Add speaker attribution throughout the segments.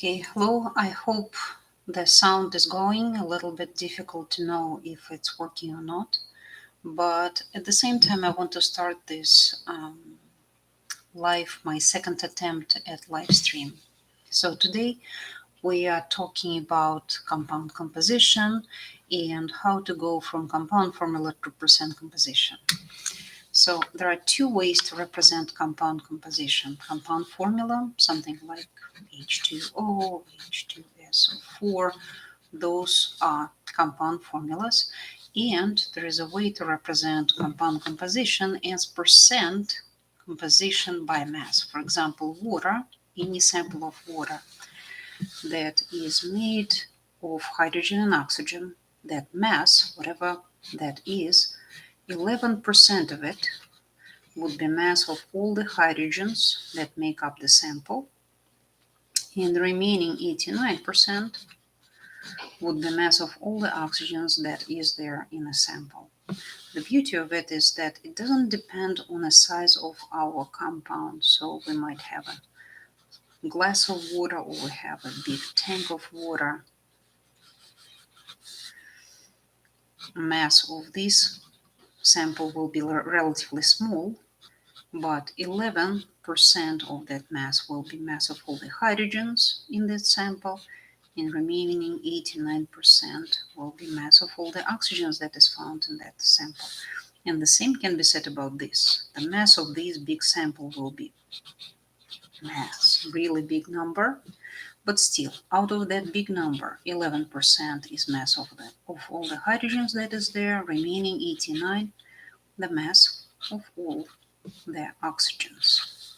Speaker 1: Okay, hello. I hope the sound is going. A little bit difficult to know if it's working or not. But at the same time, I want to start this my second attempt at live stream. So today we are talking about compound composition and how to go from compound formula to percent composition. So there are two ways to represent compound composition. Compound formula, something like H2O, H2SO4, those are compound formulas. And there is a way to represent compound composition as percent composition by mass. For example, water, any sample of water that is made of hydrogen and oxygen, that mass, whatever that is, 11% of it would be mass of all the hydrogens that make up the sample, and the remaining 89% would be mass of all the oxygens that is there in a sample. The beauty of it is that it doesn't depend on the size of our compound. So we might have a glass of water or we have a big tank of water. Mass of this sample will be relatively small, but 11% of that mass will be mass of all the hydrogens in that sample, and remaining 89% will be mass of all the oxygens that is found in that sample. And the same can be said about this. The mass of this big sample will be mass, really big number, but still, out of that big number, 11% is mass of all the hydrogens that is there, remaining 89, the mass of all the oxygens.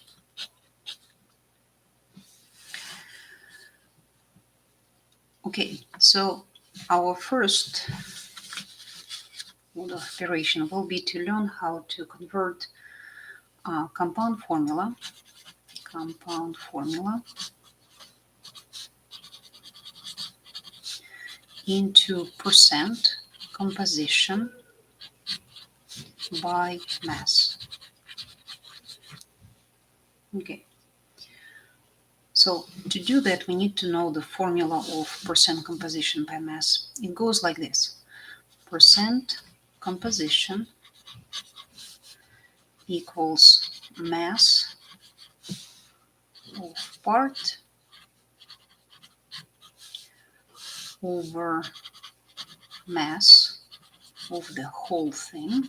Speaker 1: Okay, so our first mode of operation will be to learn how to convert compound formula into percent composition by mass. Okay. So to do that, we need to know the formula of percent composition by mass. It goes like this. Percent composition equals mass of part over mass of the whole thing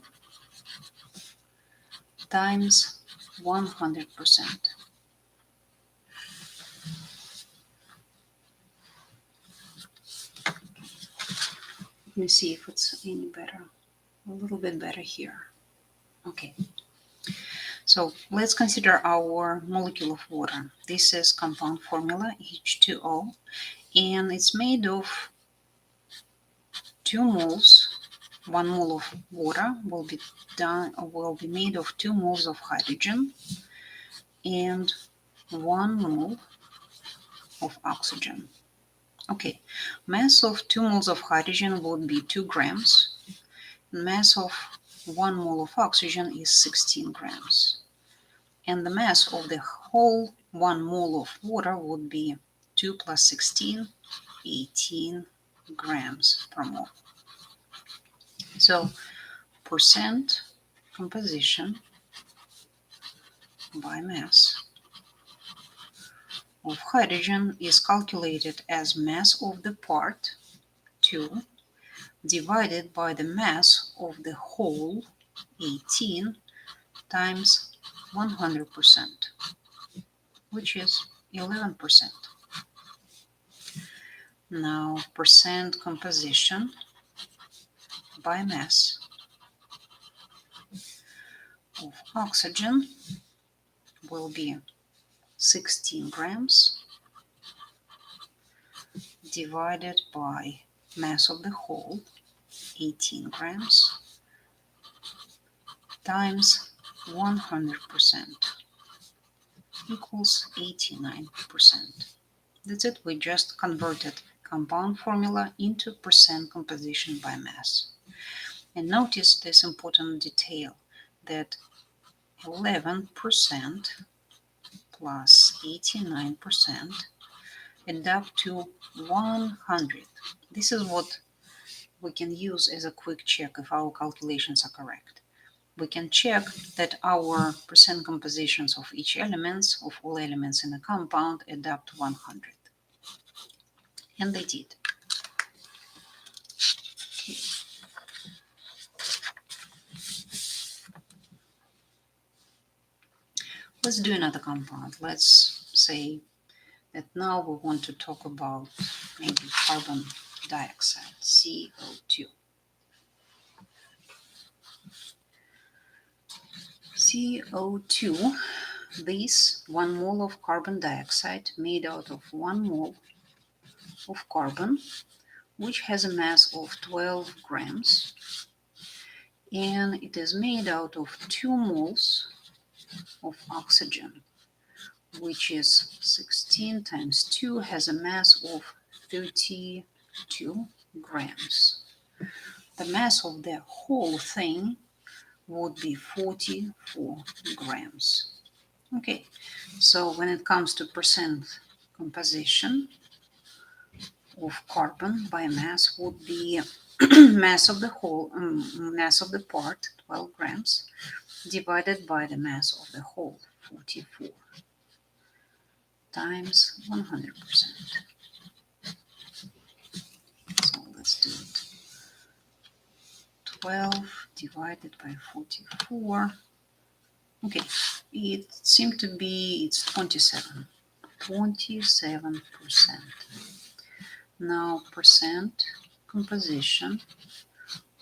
Speaker 1: times 100%. Let me see if it's any better. A little bit better here. Okay. So let's consider our molecule of water. This is compound formula H2O, and it's made of 2 moles. 1 mole of water will be made of 2 moles of hydrogen and 1 mole of oxygen. Okay, mass of 2 moles of hydrogen would be 2 grams. Mass of 1 mole of oxygen is 16 grams. And the mass of the whole 1 mole of water would be 2 plus 16, 18 grams per mole. So percent composition by mass of hydrogen is calculated as mass of the part 2 divided by the mass of the whole 18 times 100%, which is 11%. Now percent composition by mass of oxygen will be 16 grams divided by mass of the whole 18 grams times 100% equals 89%. That's it. We just converted compound formula into percent composition by mass. And notice this important detail that 11% plus 89% adapt to 100. This is what we can use as a quick check if our calculations are correct. We can check that our percent compositions of each elements, of all elements in a compound, adapt to 100. And they did. Okay. Let's do another compound. Let's say that now we want to talk about maybe carbon dioxide, CO2. CO2, this 1 mole of carbon dioxide made out of 1 mole of carbon, which has a mass of 12 grams, and it is made out of 2 moles of oxygen, which is 16 times 2 has a mass of 32 grams. The mass of the whole thing would be 44 grams. Okay, so when it comes to percent composition of carbon by mass would be mass of the whole, mass of the part, 12 grams, divided by the mass of the whole, 44, times 100%. So let's do it. 12 divided by 44. Okay, it seemed to be, it's 27. 27%. Now percent composition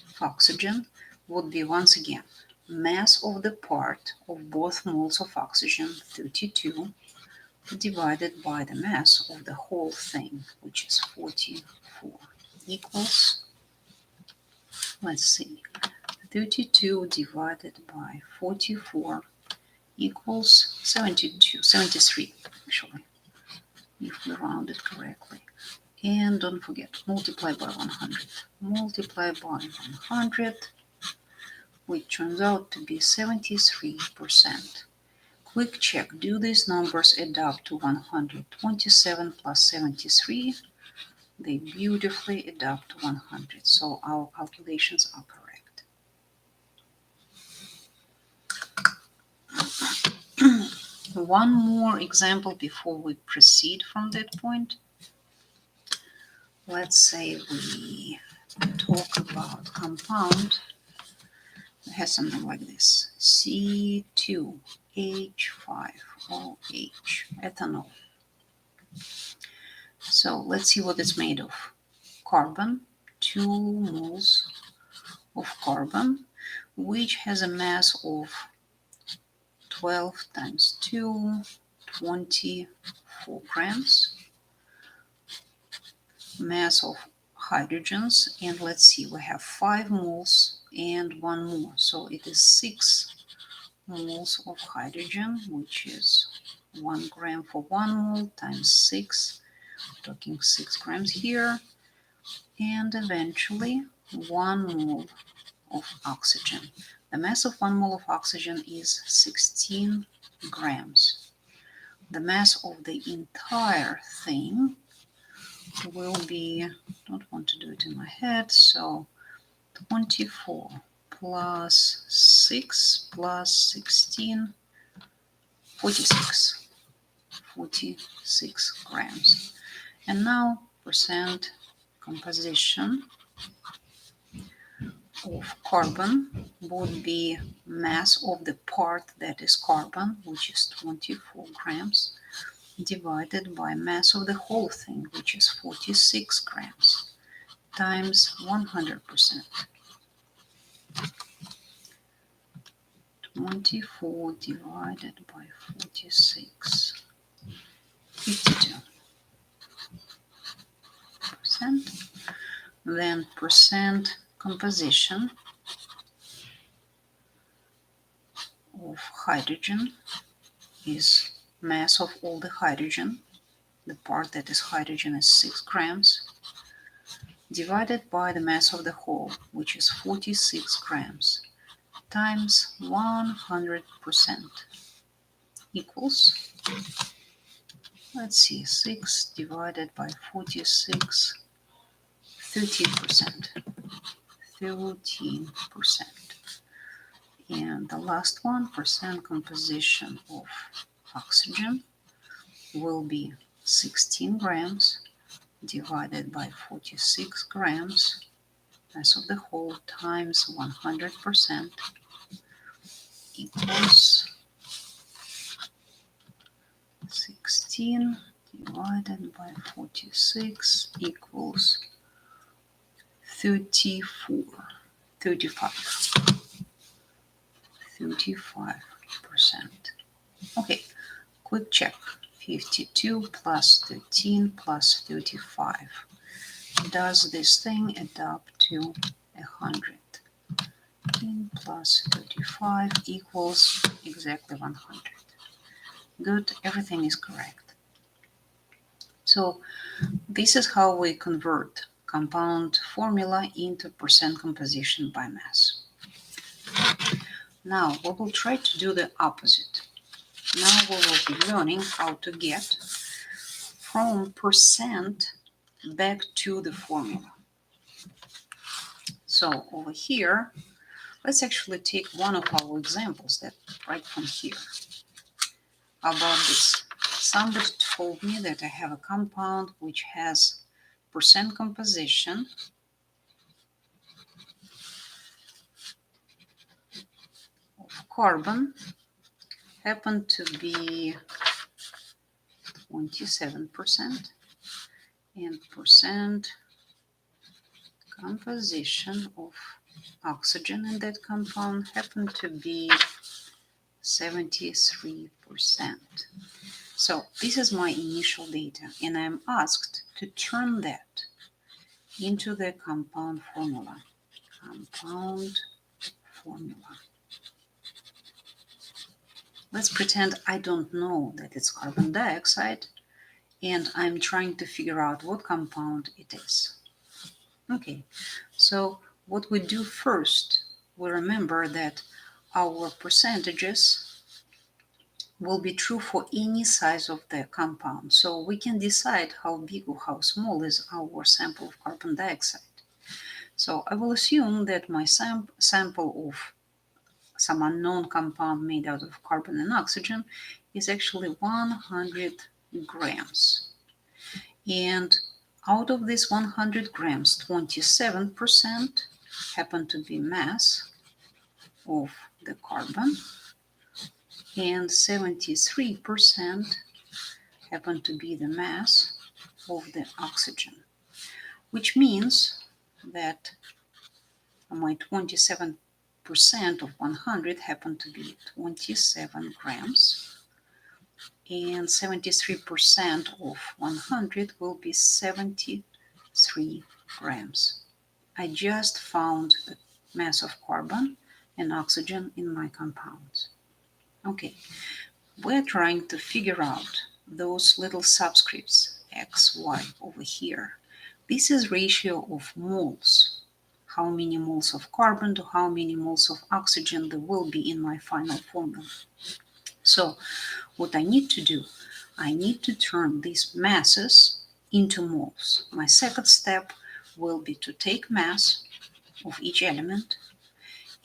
Speaker 1: of oxygen would be once again mass of the part of both moles of oxygen, 32, divided by the mass of the whole thing, which is 44, equals, let's see, 32 divided by 44 equals 73 actually, if we round it correctly. And don't forget, multiply by 100. Multiply by 100, which turns out to be 73%. Quick check, do these numbers add up to 100? 27 plus 73, they beautifully add up to 100. So our calculations are correct. One more example before we proceed from that point. Let's say we talk about compound that has something like this: C2H5OH, ethanol. So let's see what it's made of. Carbon, 2 moles of carbon, which has a mass of 12 times 2, 24 grams. Mass of hydrogens, and let's see, we have 5 moles and 1 mole, so it is 6 moles of hydrogen, which is 1 gram for 1 mole times 6, talking 6 grams here, and eventually 1 mole of oxygen. The mass of 1 mole of oxygen is 16 grams. The mass of the entire thing will be, don't want to do it in my head, so 24 plus 6 plus 16, 46. 46 grams. And now percent composition of carbon would be mass of the part that is carbon, which is 24 grams, divided by mass of the whole thing, which is 46 grams, times 100%. 24 divided by 46, 52%. Then percent composition of hydrogen is mass of all the hydrogen. The part that is hydrogen is 6 grams, divided by the mass of the whole, which is 46 grams, times 100%, equals Let's see, 6 divided by 46, 13%. 13%. And the last one, percent composition of oxygen, will be 16 grams divided by 46 grams mass of the whole times 100% equals 16 divided by 46 equals 34, 35, 35%. Okay, quick check. 52 plus 13 plus 35. Does this thing add up to 100? 13 plus 35 equals exactly 100. Good, everything is correct. So this is how we convert compound formula into percent composition by mass. Now we will try to do the opposite. Now we will be learning how to get from percent back to the formula. So over here, let's actually take one of our examples that right from here. About this, somebody told me that I have a compound which has percent composition of carbon happened to be 27% and percent composition of oxygen in that compound happened to be 73%. So this is my initial data, and I'm asked to turn that into the compound formula. Compound formula. Let's pretend I don't know that it's carbon dioxide, and I'm trying to figure out what compound it is. Okay, so what we do first, we remember that our percentages will be true for any size of the compound. So we can decide how big or how small is our sample of carbon dioxide. So I will assume that my sample of some unknown compound made out of carbon and oxygen is actually 100 grams. And out of this 100 grams, 27% happen to be mass of the carbon, and 73% happen to be the mass of the oxygen, which means that my 27% of 100 happen to be 27 grams, and 73% of 100 will be 73 grams. I just found the mass of carbon and oxygen in my compounds. Okay, we're trying to figure out those little subscripts, x, y, over here. This is ratio of moles. How many moles of carbon to how many moles of oxygen there will be in my final formula. So what I need to do, I need to turn these masses into moles. My second step will be to take mass of each element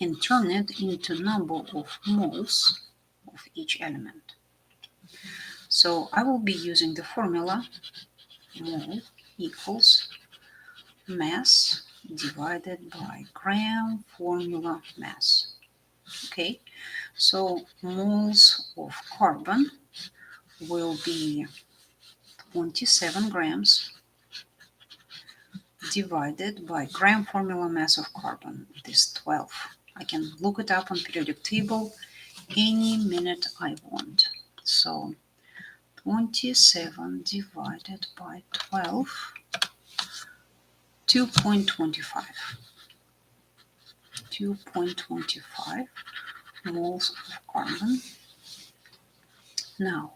Speaker 1: and turn it into number of moles of each element. So I will be using the formula mole equals mass divided by gram formula mass. Okay, so moles of carbon will be 27 grams divided by gram formula mass of carbon. It is 12. I can look it up on periodic table any minute I want. So 27 divided by 12, 2.25. 2.25 moles of carbon. Now,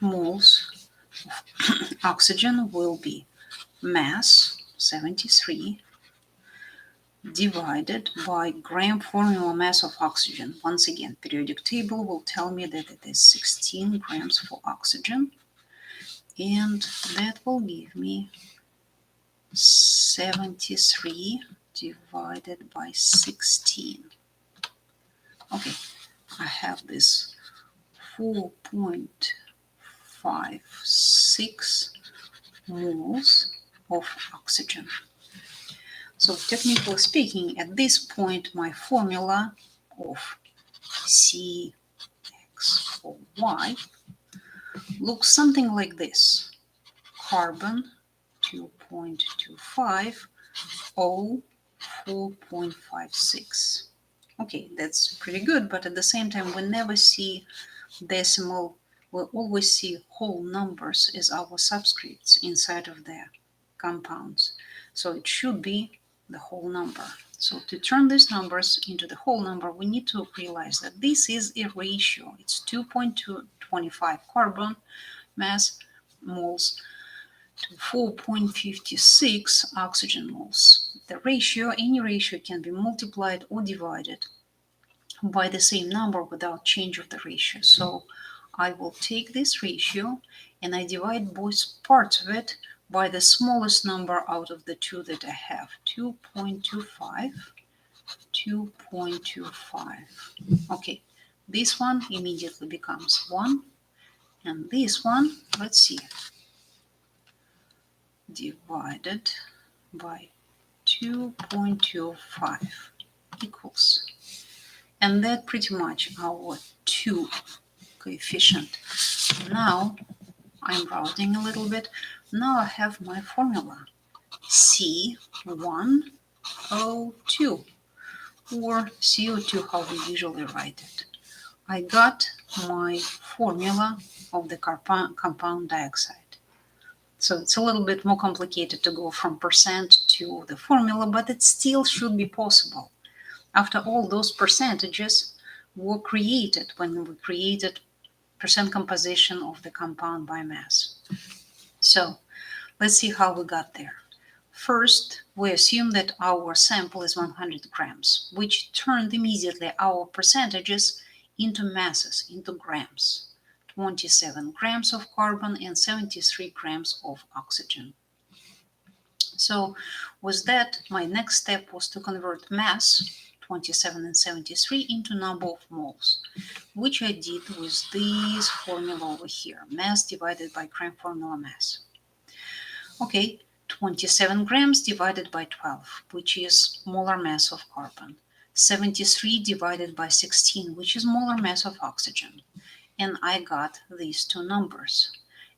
Speaker 1: moles of oxygen will be mass 73 divided by gram formula mass of oxygen. Once again, periodic table will tell me that it is 16 grams for oxygen and that will give me 73 divided by 16. Okay, I have this 4.56 moles of oxygen. So technically speaking, at this point, my formula of CX or Y looks something like this. Carbon 2.25, O 4.56. Okay, that's pretty good, but at the same time, we never see decimal. We always see whole numbers as our subscripts inside of the compounds. So it should be the whole number. So to turn these numbers into the whole number, we need to realize that this is a ratio. It's 2.225 carbon mass moles to 4.56 oxygen moles. The ratio, any ratio, can be multiplied or divided by the same number without change of the ratio. So I will take this ratio and I divide both parts of it by the smallest number out of the two that I have, 2.25, 2.25. Okay, this one immediately becomes 1, and this one, let's see, divided by 2.25 equals. And that pretty much our 2 coefficient. Now I'm rounding a little bit. Now I have my formula C1O2, or CO2, how we usually write it. I got my formula of the compound dioxide. So it's a little bit more complicated to go from percent to the formula, but it still should be possible. After all, those percentages were created when we created percent composition of the compound by mass. So let's see how we got there. First, we assume that our sample is 100 grams, which turned immediately our percentages into masses, into grams. 27 grams of carbon and 73 grams of oxygen. So with that, my next step was to convert mass, 27 and 73, into number of moles, which I did with this formula over here, mass divided by gram formula mass. Okay, 27 grams divided by 12, which is molar mass of carbon. 73 divided by 16, which is molar mass of oxygen. And I got these two numbers.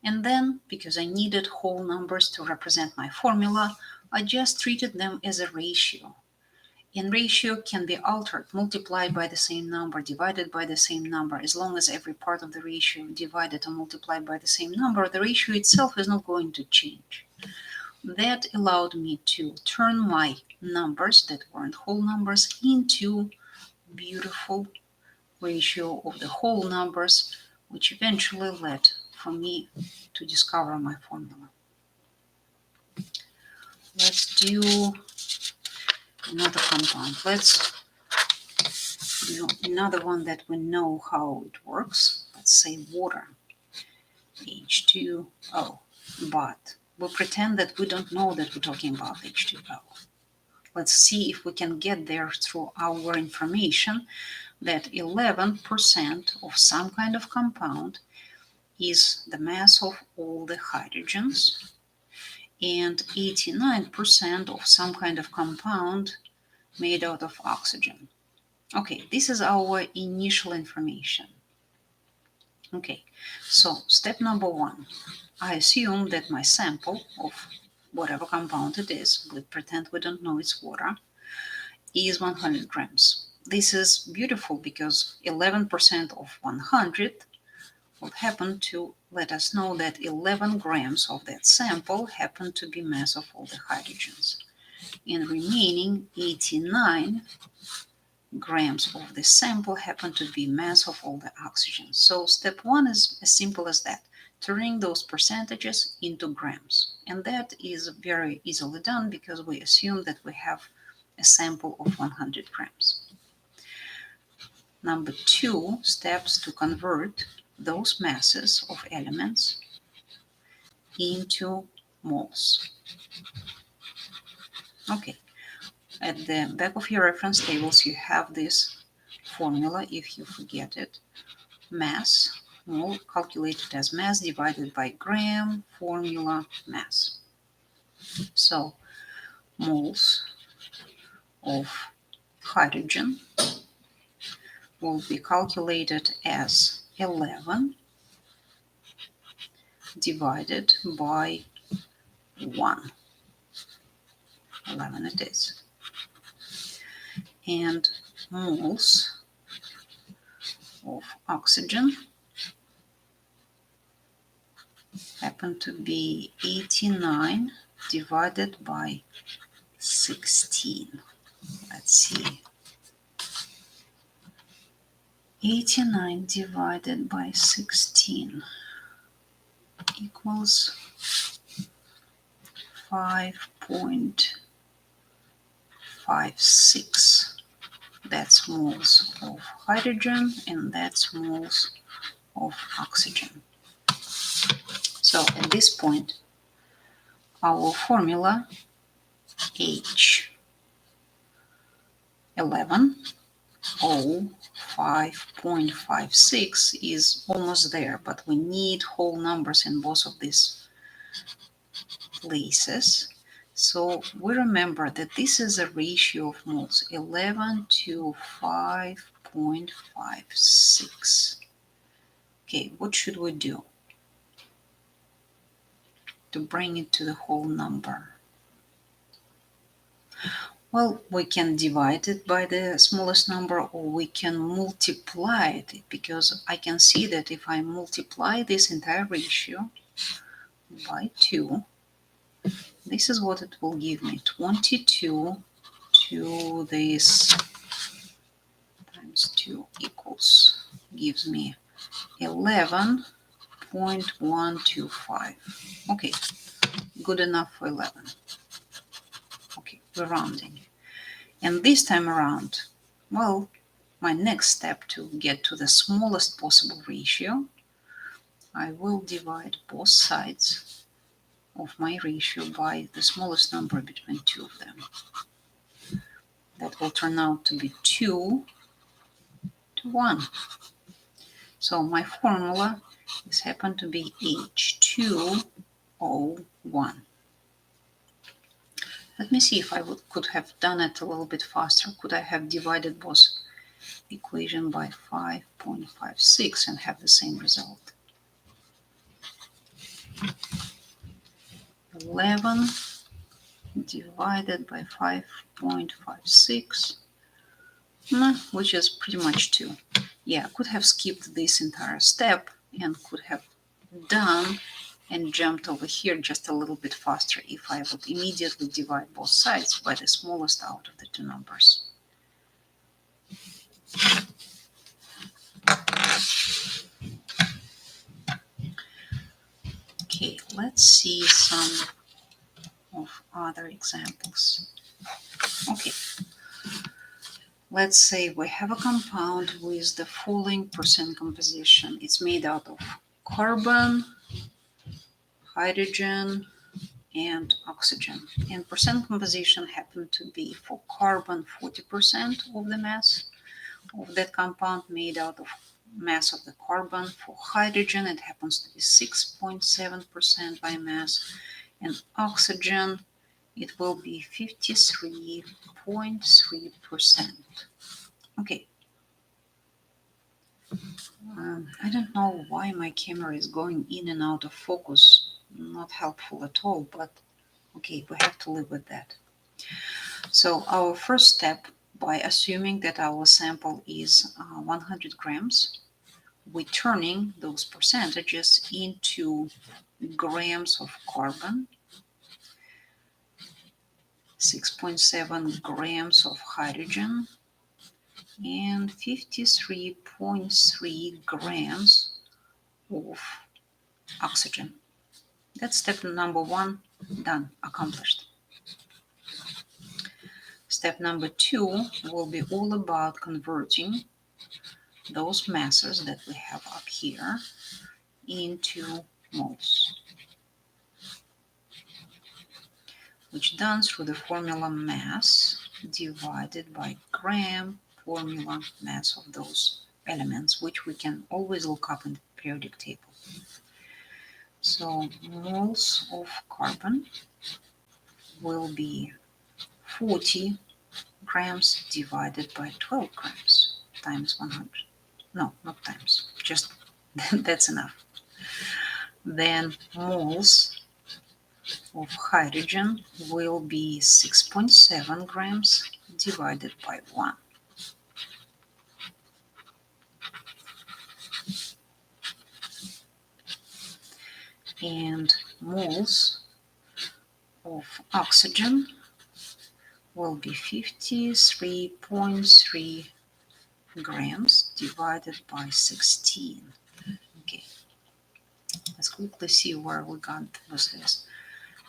Speaker 1: And then, because I needed whole numbers to represent my formula, I just treated them as a ratio. And ratio can be altered, multiplied by the same number, divided by the same number. As long as every part of the ratio divided or multiplied by the same number, the ratio itself is not going to change. That allowed me to turn my numbers that weren't whole numbers into beautiful ratio of the whole numbers, which eventually led for me to discover my formula. Let's do another compound. Let's do another one that we know how it works. Let's say water, H2O. But we'll pretend that we don't know that we're talking about H2O. Let's see if we can get there through our information that 11% of some kind of compound is the mass of all the hydrogens, and 89% of some kind of compound made out of oxygen. Okay, this is our initial information. Okay, so step number 1. I assume that my sample of whatever compound it is, we pretend we don't know it's water, is 100 grams. This is beautiful because 11% of 100 will happen to let us know that 11 grams of that sample happen to be mass of all the hydrogens. And remaining 89 grams of the sample happen to be mass of all the oxygen. So step 1 is as simple as that, turning those percentages into grams. And that is very easily done because we assume that we have a sample of 100 grams. Number 2, steps to convert those masses of elements into moles. Okay, at the back of your reference tables, you have this formula if you forget it. Mass, mole calculated as mass divided by gram, formula mass. So moles of hydrogen will be calculated as 11 divided by 1. 11 it is. And moles of oxygen happen to be 89 divided by 16. Let's see. 89 divided by 16 equals 5.56. That's moles of hydrogen and that's moles of oxygen. So at this point, our formula H11O5.56 is almost there, but we need whole numbers in both of these places. So we remember that this is a ratio of moles, 11 to 5.56. Okay, what should we do to bring it to the whole number? Well, we can divide it by the smallest number or we can multiply it, because I can see that if I multiply this entire ratio by 2, this is what it will give me. 22 to this times 2 gives me 11.125. Okay, good enough for 11. Okay, we're rounding. And this time around, well, my next step to get to the smallest possible ratio, I will divide both sides of my ratio by the smallest number between two of them. That will turn out to be 2 to 1. So my formula is happen to be H2O1. Let me see if I could have done it a little bit faster. Could I have divided both equation by 5.56 and have the same result? 11 divided by 5.56, which is pretty much 2. Yeah, I could have skipped this entire step and could have done and jumped over here just a little bit faster if I would immediately divide both sides by the smallest out of the two numbers. Okay, let's see some of other examples. Okay, let's say we have a compound with the following percent composition. It's made out of carbon, hydrogen, and oxygen. And percent composition happened to be for carbon 40% of the mass of that compound made out of mass of the carbon. For hydrogen, it happens to be 6.7% by mass, and oxygen, it will be 53.3%. Okay. I don't know why my camera is going in and out of focus. Not helpful at all, but okay, we have to live with that. So our first step, by assuming that our sample is 100 grams, we're turning those percentages into grams of carbon, 6.7 grams of hydrogen, and 53.3 grams of oxygen. That's step number 1, done, accomplished. Step number 2 will be all about converting those masses that we have up here into moles. which done through the formula mass divided by gram formula mass of those elements, which we can always look up in the periodic table. So moles of carbon will be 40 grams divided by 12 grams times 100. No, not times, just that's enough. Then moles of hydrogen will be 6.7 grams divided by 1. And moles of oxygen will be 53.3 grams divided by 16. Okay, let's quickly see where we got with this.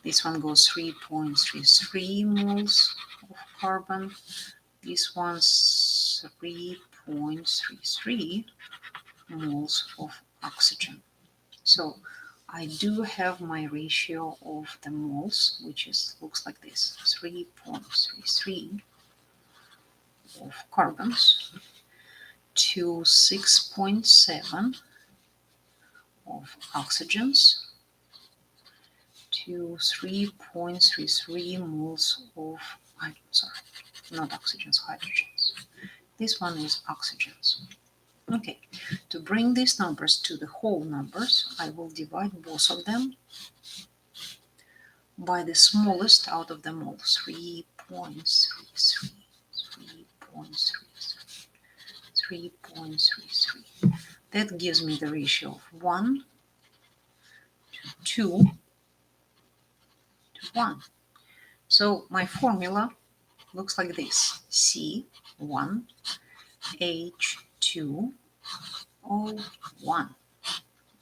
Speaker 1: This one goes 3.33 moles of carbon. This one's 3.33 moles of oxygen. So I do have my ratio of the moles, which looks like this: 3.33 of carbons to 6.7 of oxygens to 3.33 moles of, sorry, not oxygens, hydrogens. This one is oxygens. Okay, to bring these numbers to the whole numbers, I will divide both of them by the smallest out of them all, 3.33, 3.33, 3.33. That gives me the ratio of 1 to 2 to 1. So my formula looks like this: C1H2O1.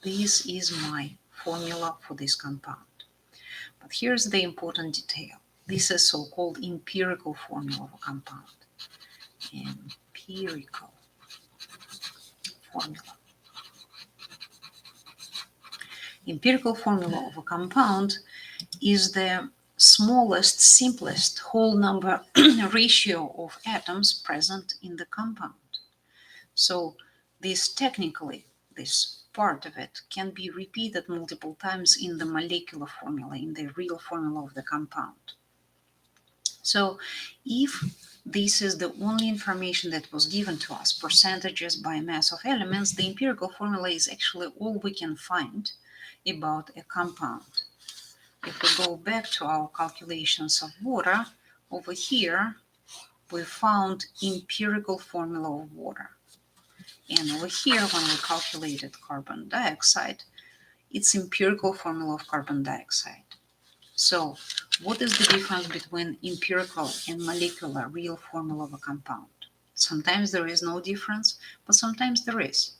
Speaker 1: This is my formula for this compound. But here's the important detail. This is so-called empirical formula of a compound. Empirical formula. Empirical formula of a compound is the smallest, simplest whole number ratio of atoms present in the compound. So this part of it can be repeated multiple times in the molecular formula, in the real formula of the compound. So if this is the only information that was given to us, percentages by mass of elements, the empirical formula is actually all we can find about a compound. If we go back to our calculations of water, over here we found empirical formula of water. And over here, when we calculated carbon dioxide, it's empirical formula of carbon dioxide. So what is the difference between empirical and molecular real formula of a compound? Sometimes there is no difference, but sometimes there is.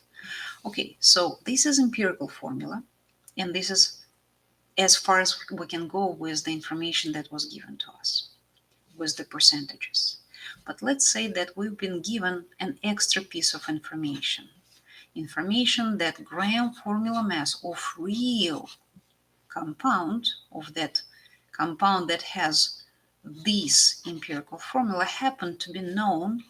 Speaker 1: Okay, so this is empirical formula, and this is as far as we can go with the information that was given to us, with the percentages. But let's say that we've been given an extra piece of information that gram formula mass of real compound, of that compound that has this empirical formula, happened to be known,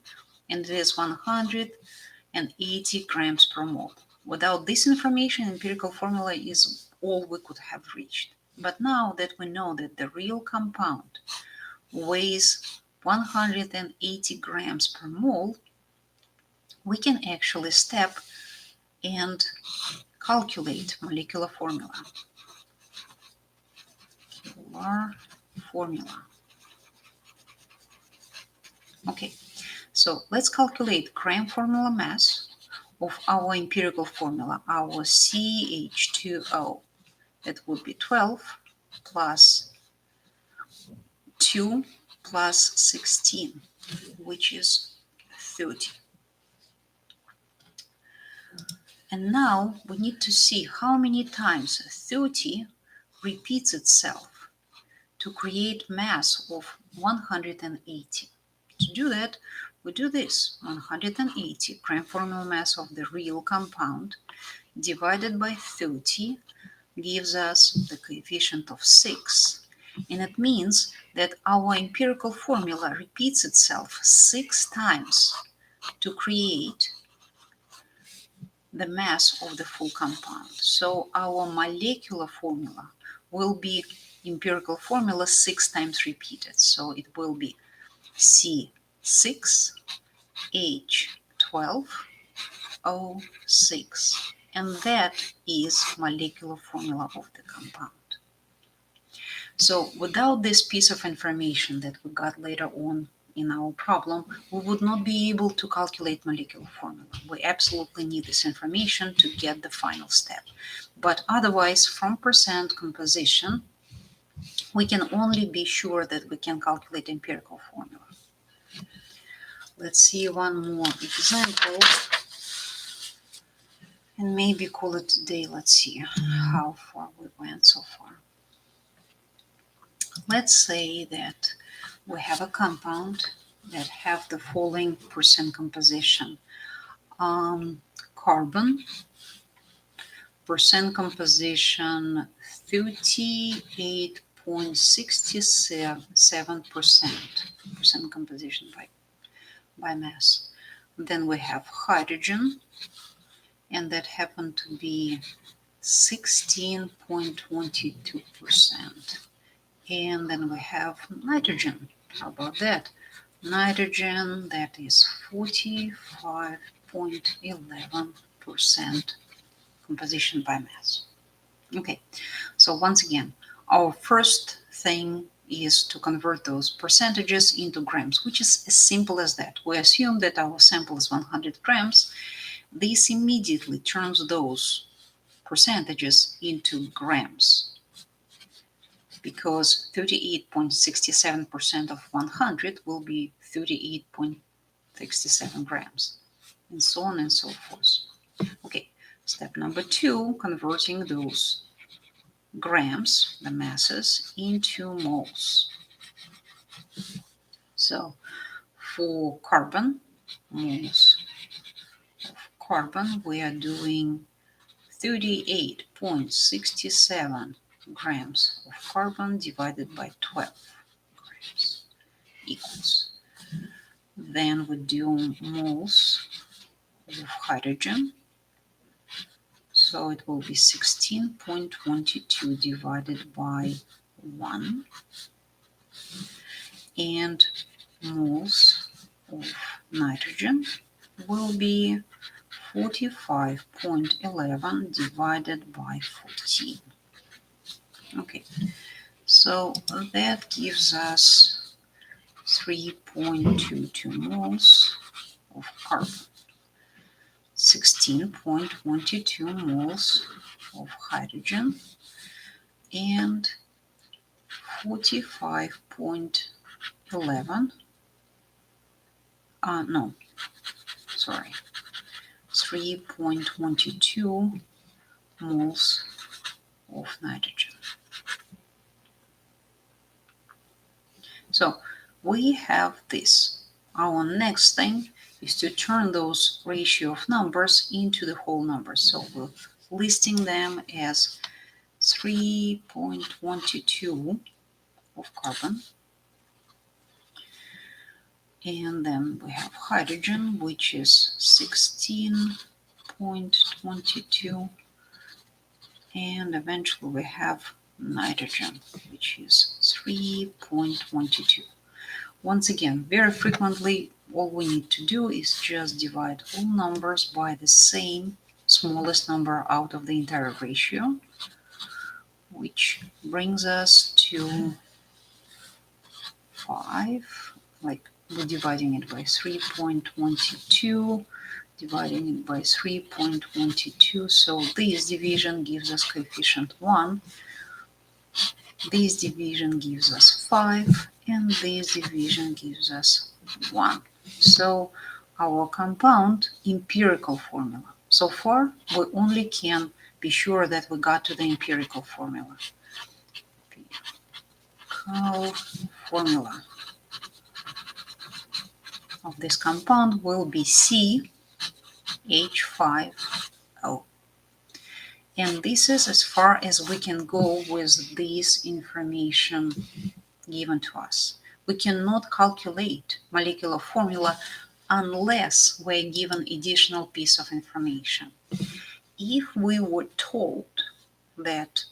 Speaker 1: and it is 180 grams per mole. Without this information, empirical formula is all we could have reached. But now that we know that the real compound weighs 180 grams per mole, we can actually step and calculate molecular formula. Okay, so let's calculate gram formula mass of our empirical formula, our CH2O. That would be 12 plus 2 plus 16, which is 30. And now we need to see how many times 30 repeats itself to create mass of 180. To do that, we do this: 180 gram formula mass of the real compound divided by 30 gives us the coefficient of 6. And it means that our empirical formula repeats itself 6 times to create the mass of the full compound. So our molecular formula will be empirical formula 6 times repeated. So it will be C6H12O6. And that is molecular formula of the compound. So without this piece of information that we got later on in our problem, we would not be able to calculate molecular formula. We absolutely need this information to get the final step. But otherwise, from percent composition, we can only be sure that we can calculate empirical formula. Let's see one more example and maybe call it a day. Let's see how far we went so far. Let's say that we have a compound that have the following percent composition. Carbon, percent composition 38.67% percent composition by mass. Then we have hydrogen, and that happened to be 16.22%. And then we have nitrogen. How about that? Nitrogen, that is 45.11% composition by mass. Okay, so once again, our first thing is to convert those percentages into grams, which is as simple as that. We assume that our sample is 100 grams. This immediately turns those percentages into grams, because 38.67% of 100 will be 38.67 grams, and so on and so forth. Okay, step number 2, converting those grams, the masses, into moles. So for carbon, moles of carbon, we are doing 38.67 grams of carbon divided by 12 grams equals. Then we do moles of hydrogen. So it will be 16.22 divided by 1. And moles of nitrogen will be 45.11 divided by 14. Okay, so that gives us 3.22 moles of carbon, 16.22 moles of hydrogen, and 45.11, 3.22 moles of nitrogen. So we have this. Our next thing is to turn those ratio of numbers into the whole numbers. So we're listing them as 3.12 of carbon. And then we have hydrogen, which is 16.22. And eventually we have nitrogen, which is 3.12. Once again, very frequently, all we need to do is just divide all numbers by the same smallest number out of the entire ratio, which brings us to 5. Like, we're dividing it by 3.12, dividing it by 3.12. So this division gives us coefficient 1. This division gives us 5, and this division gives us 1. So our compound empirical formula. So far, we only can be sure that we got to the empirical formula. Empirical formula of this compound will be CH5O. And this is as far as we can go with this information given to us. We cannot calculate molecular formula unless we're given additional piece of information. If we were told that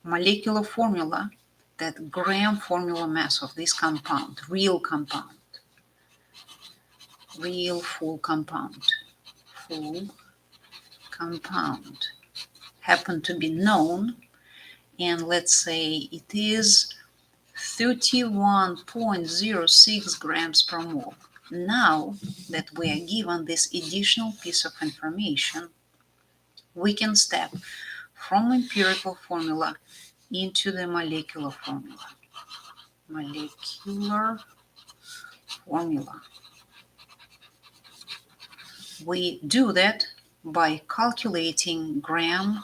Speaker 1: molecular formula, that gram formula mass of this compound, real compound, real full compound, happen to be known, and let's say it is 31.06 grams per mole. Now that we are given this additional piece of information, we can step from empirical formula into the molecular formula. Molecular formula. We do that by calculating gram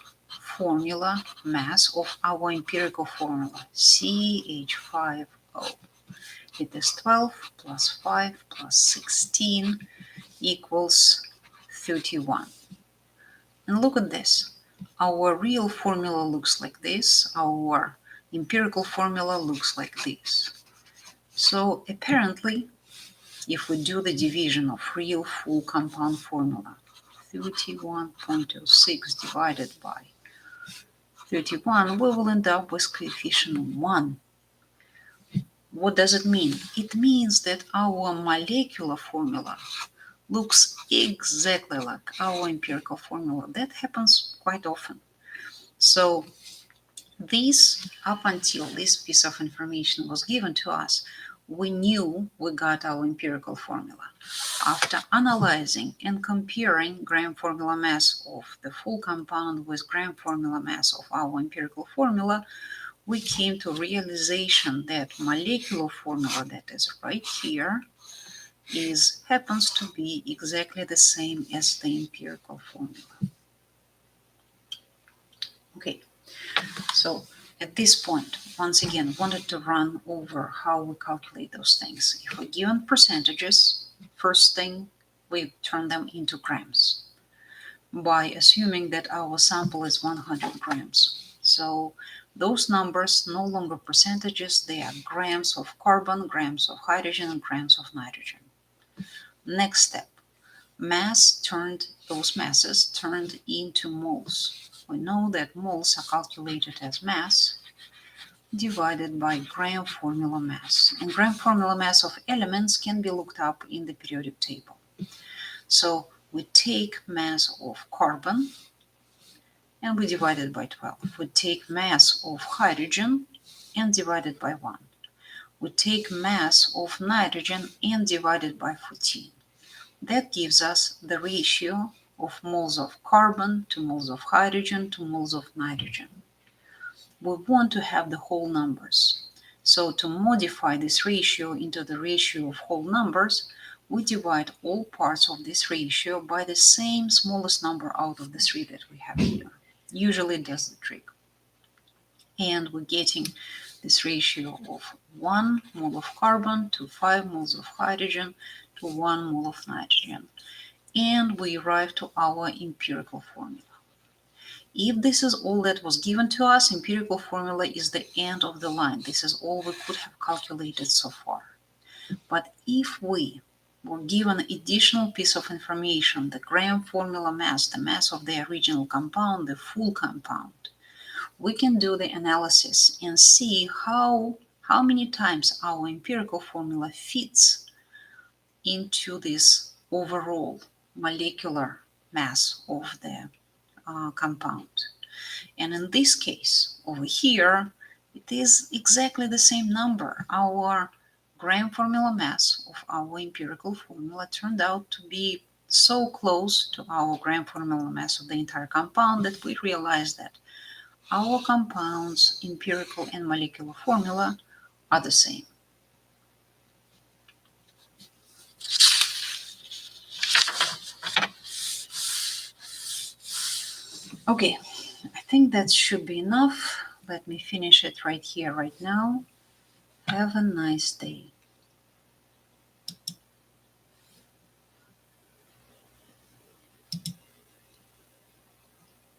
Speaker 1: formula mass of our empirical formula, CH5O. It is 12 plus 5 plus 16 equals 31. And look at this. Our real formula looks like this. Our empirical formula looks like this. So apparently, if we do the division of real full compound formula, 31.06 divided by 31, we will end up with coefficient 1. What does it mean? It means that our molecular formula looks exactly like our empirical formula. That happens quite often. So this, up until this piece of information was given to us, we knew we got our empirical formula. After analyzing and comparing gram formula mass of the full compound with gram formula mass of our empirical formula, we came to realization that molecular formula that is right here happens to be exactly the same as the empirical formula. Okay, so at this point, once again, wanted to run over how we calculate those things. If we're given percentages, first thing, we turn them into grams by assuming that our sample is 100 grams. So those numbers no longer percentages, they are grams of carbon, grams of hydrogen, and grams of nitrogen. Next step, those masses turned into moles. We know that moles are calculated as mass divided by gram formula mass. And gram formula mass of elements can be looked up in the periodic table. So we take mass of carbon and we divide it by 12. We take mass of hydrogen and divide it by 1. We take mass of nitrogen and divide it by 14. That gives us the ratio of moles of carbon to moles of hydrogen to moles of nitrogen. We want to have the whole numbers. So to modify this ratio into the ratio of whole numbers, we divide all parts of this ratio by the same smallest number out of the 3 that we have here. Usually it does the trick. And we're getting this ratio of 1 mole of carbon to 5 moles of hydrogen to 1 mole of nitrogen. And we arrive to our empirical formula. If this is all that was given to us, empirical formula is the end of the line. This is all we could have calculated so far. But if we were given an additional piece of information, the gram formula mass, the mass of the original compound, the full compound, we can do the analysis and see how many times our empirical formula fits into this overall molecular mass of the compound. And in this case, over here, it is exactly the same number. Our gram formula mass of our empirical formula turned out to be so close to our gram formula mass of the entire compound that we realized that our compound's empirical and molecular formula are the same. Okay, I think that should be enough. Let me finish it right here, right now. Have a nice day.